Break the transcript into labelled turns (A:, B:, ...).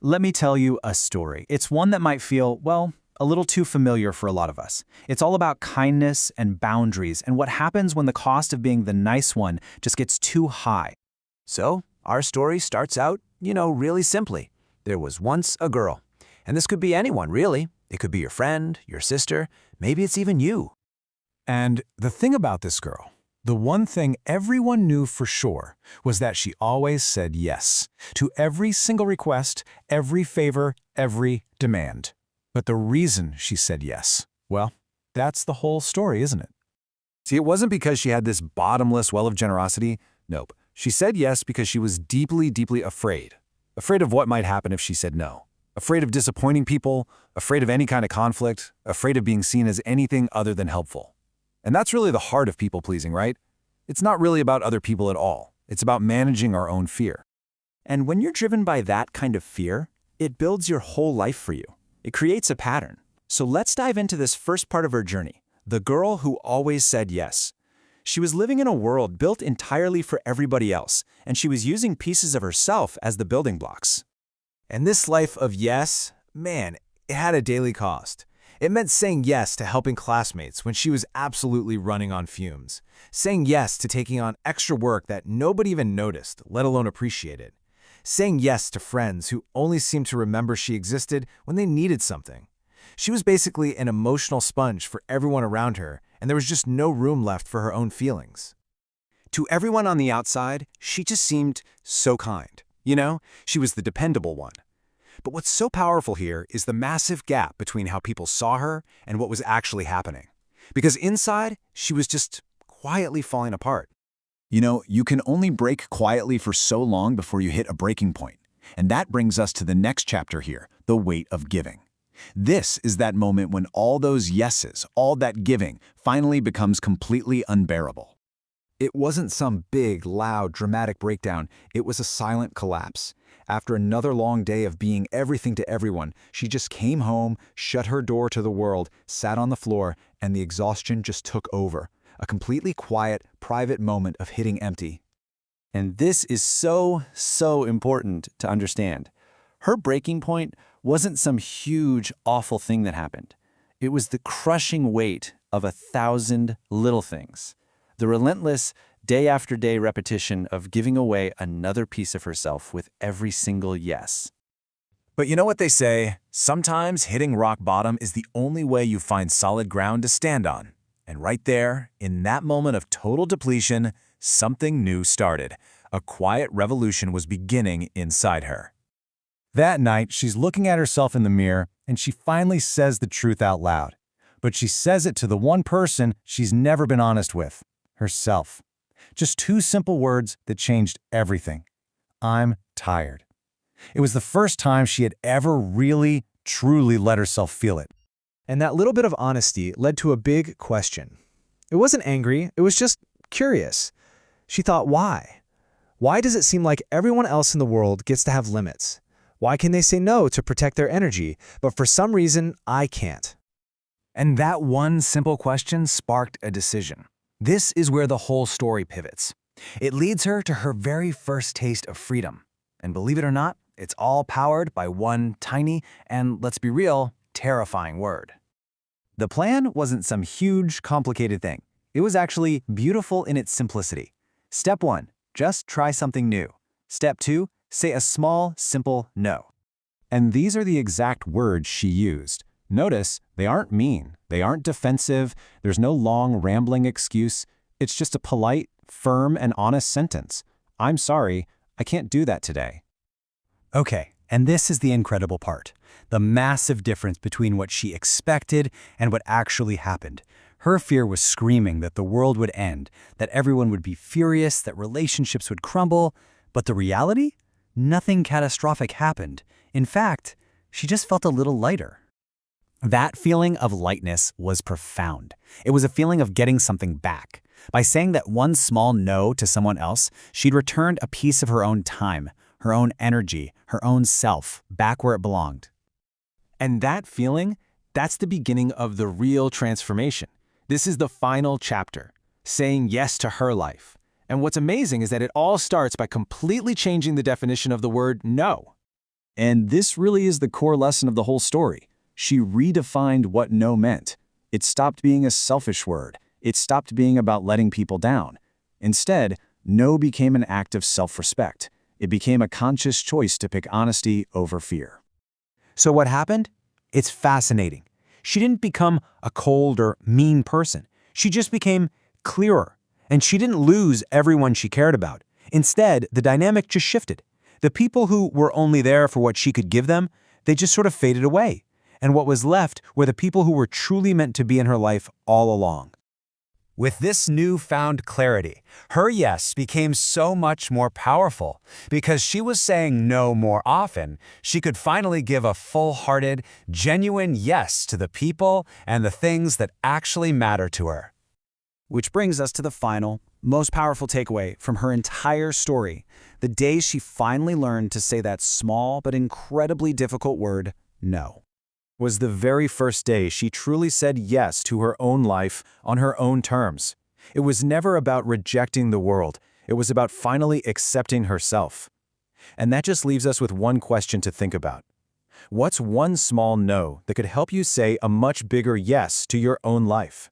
A: Let me tell you a story. It's one that might feel, well, a little too familiar for a lot of us. It's all about kindness and boundaries and what happens when the cost of being the nice one just gets too high.
B: So, our story starts out, really simply. There was once a girl. And this could be anyone, really. It could be your friend, your sister, maybe it's even you.
C: And the thing about this girl, the one thing everyone knew for sure, was that she always said yes to every single request, every favor, every demand. But the reason she said yes, well, that's the whole story, isn't it?
D: See, it wasn't because she had this bottomless well of generosity. Nope. She said yes because she was deeply, deeply afraid. Afraid of what might happen if she said no. Afraid of disappointing people, afraid of any kind of conflict, afraid of being seen as anything other than helpful. And that's really the heart of people-pleasing, right? It's not really about other people at all. It's about managing our own fear.
A: And when you're driven by that kind of fear, it builds your whole life for you. It creates a pattern. So let's dive into this first part of her journey, the girl who always said yes. She was living in a world built entirely for everybody else, and she was using pieces of herself as the building blocks.
E: And this life of yes, man, it had a daily cost. It meant saying yes to helping classmates when she was absolutely running on fumes. Saying yes to taking on extra work that nobody even noticed, let alone appreciated. Saying yes to friends who only seemed to remember she existed when they needed something. She was basically an emotional sponge for everyone around her, and there was just no room left for her own feelings.
B: To everyone on the outside, she just seemed so kind. She was the dependable one. But what's so powerful here is the massive gap between how people saw her and what was actually happening. Because inside, she was just quietly falling apart.
F: You can only break quietly for so long before you hit a breaking point. And that brings us to the next chapter here, the weight of giving. This is that moment when all those yeses, all that giving, finally becomes completely unbearable.
G: It wasn't some big, loud, dramatic breakdown. It was a silent collapse. After another long day of being everything to everyone, she just came home, shut her door to the world, sat on the floor, and the exhaustion just took over. A completely quiet, private moment of hitting empty.
A: And this is so important to understand. Her breaking point wasn't some huge, awful thing that happened. It was the crushing weight of 1,000 little things. The relentless, day-after-day repetition of giving away another piece of herself with every single yes.
B: But you know what they say? Sometimes hitting rock bottom is the only way you find solid ground to stand on. And right there, in that moment of total depletion, something new started. A quiet revolution was beginning inside her.
C: That night, she's looking at herself in the mirror, and she finally says the truth out loud. But she says it to the one person she's never been honest with, herself. Just 2 simple words that changed everything. I'm tired. It was the first time she had ever really, truly let herself feel it.
E: And that little bit of honesty led to a big question. It wasn't angry, it was just curious. She thought, why? Why does it seem like everyone else in the world gets to have limits? Why can they say no to protect their energy, but for some reason, I can't?
B: And that one simple question sparked a decision. This is where the whole story pivots. It leads her to her very first taste of freedom. And believe it or not, it's all powered by one tiny and, let's be real, terrifying word. The plan wasn't some huge, complicated thing. It was actually beautiful in its simplicity. Step 1, just try something new. Step 2, say a small, simple no.
C: And these are the exact words she used. Notice, they aren't mean, they aren't defensive, there's no long, rambling excuse. It's just a polite, firm, and honest sentence. I'm sorry, I can't do that today.
A: Okay, and this is the incredible part. The massive difference between what she expected and what actually happened. Her fear was screaming that the world would end, that everyone would be furious, that relationships would crumble. But the reality? Nothing catastrophic happened. In fact, she just felt a little lighter. That feeling of lightness was profound. It was a feeling of getting something back. By saying that one small no to someone else, she'd returned a piece of her own time, her own energy, her own self, back where it belonged.
B: And that feeling, that's the beginning of the real transformation. This is the final chapter, saying yes to her life. And what's amazing is that it all starts by completely changing the definition of the word no.
F: And this really is the core lesson of the whole story. She redefined what no meant. It stopped being a selfish word. It stopped being about letting people down. Instead, no became an act of self-respect. It became a conscious choice to pick honesty over fear.
B: So what happened? It's fascinating. She didn't become a cold or mean person. She just became clearer. And she didn't lose everyone she cared about. Instead, the dynamic just shifted. The people who were only there for what she could give them, they just sort of faded away. And what was left were the people who were truly meant to be in her life all along.
A: With this newfound clarity, her yes became so much more powerful. Because she was saying no more often, she could finally give a full-hearted, genuine yes to the people and the things that actually matter to her. Which brings us to the final, most powerful takeaway from her entire story, the day she finally learned to say that small but incredibly difficult word, no. Was the very first day she truly said yes to her own life on her own terms. It was never about rejecting the world. It was about finally accepting herself. And that just leaves us with one question to think about. What's one small no that could help you say a much bigger yes to your own life?